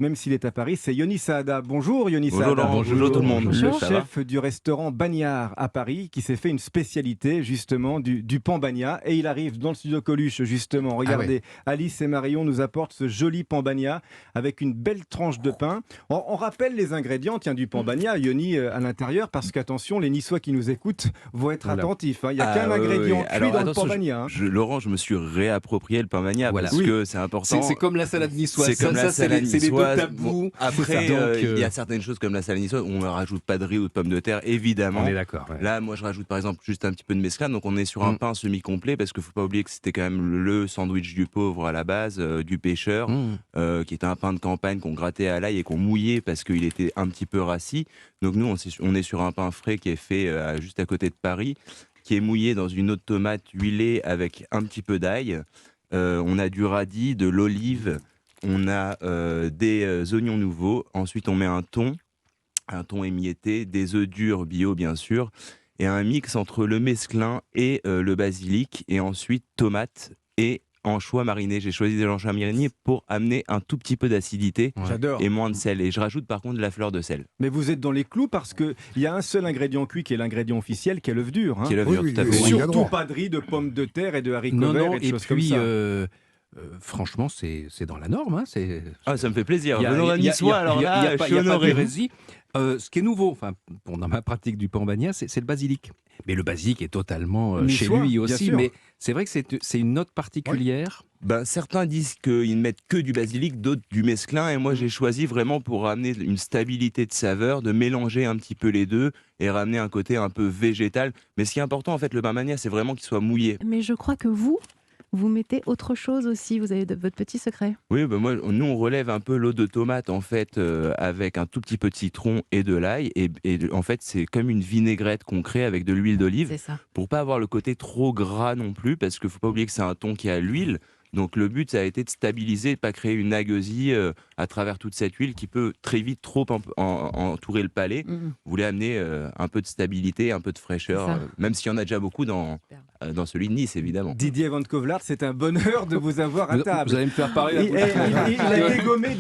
même s'il est à Paris, c'est Yoni Saada. Bonjour Yoni Bonjour Saada. Laurent, bonjour tout le monde. Le Ça va chef du restaurant Bagnard à Paris qui s'est fait une spécialité justement du pan bagna et il arrive dans le studio Coluche justement. Regardez, Alice et Marion nous apportent ce joli pan bagna avec une belle tranche de pain. On rappelle les ingrédients du pan bagna, Yoni, à l'intérieur parce qu'attention, les Niçois qui nous écoutent vont être attentifs. Il n'y a qu'un ingrédient cuit dans le pan bagna. Laurent, je me suis réapproprié le pain bagna parce que c'est important. C'est comme la salade niçoise. C'est comme la salade c'est les deux niçoise. tabous. Bon, après, il y a certaines choses comme la salade niçoise où on ne rajoute pas de riz ou de pommes de terre, évidemment. On est d'accord. Ouais. Là, moi, je rajoute par exemple juste un petit peu de mesclun. Donc, on est sur un pain semi-complet parce qu'il ne faut pas oublier que c'était quand même le sandwich du pauvre à la base, du pêcheur, qui était un pain de campagne qu'on grattait à l'ail et qu'on mouillait parce qu'il était un petit peu rassis. Donc, nous, on est sur un pain frais qui est fait juste à côté de Paris, qui est mouillé dans une eau de tomate huilée avec un petit peu d'ail. On a du radis, de l'olive. On a des oignons nouveaux. Ensuite, on met un thon émietté, des œufs durs bio, bien sûr, et un mix entre le mesclun et le basilic. Et ensuite, tomates et anchois marinés. J'ai choisi des anchois marinés pour amener un tout petit peu d'acidité et moins de sel. Et je rajoute par contre de la fleur de sel. Mais vous êtes dans les clous parce qu'il y a un seul ingrédient cuit qui est l'ingrédient officiel, qui est l'œuf dur. Qui est l'œuf dur, tout à fait. Surtout pas de riz, de pommes de terre et de haricots verts et de choses comme ça. Franchement, c'est dans la norme. Hein, ça me fait plaisir. Venons d'un Niçois, alors là, je suis honoré. Ce qui est nouveau, dans ma pratique du pan bagna, c'est le basilic. Mais le basilic est totalement chez lui aussi. Mais c'est vrai que c'est une note particulière. Certains disent qu'ils ne mettent que du basilic, d'autres du mesclun. Et moi, j'ai choisi vraiment pour ramener une stabilité de saveur, de mélanger un petit peu les deux et ramener un côté un peu végétal. Mais ce qui est important, en fait, le pain bagna, c'est vraiment qu'il soit mouillé. Mais je crois que vous mettez autre chose aussi, vous avez votre petit secret. Oui, nous on relève un peu l'eau de tomate en fait avec un tout petit peu de citron et de l'ail et en fait c'est comme une vinaigrette qu'on crée avec de l'huile d'olive pour pas avoir le côté trop gras non plus parce qu'il faut pas oublier que c'est un thon qui a l'huile. Donc le but, ça a été de stabiliser, de ne pas créer une agueusie à travers toute cette huile qui peut très vite trop entourer le palais. Vous voulez amener un peu de stabilité, un peu de fraîcheur, même s'il y en a déjà beaucoup dans celui de Nice, évidemment. Didier Van Kovlart, c'est un bonheur de vous avoir à table. Vous allez me faire parler la il a dégommé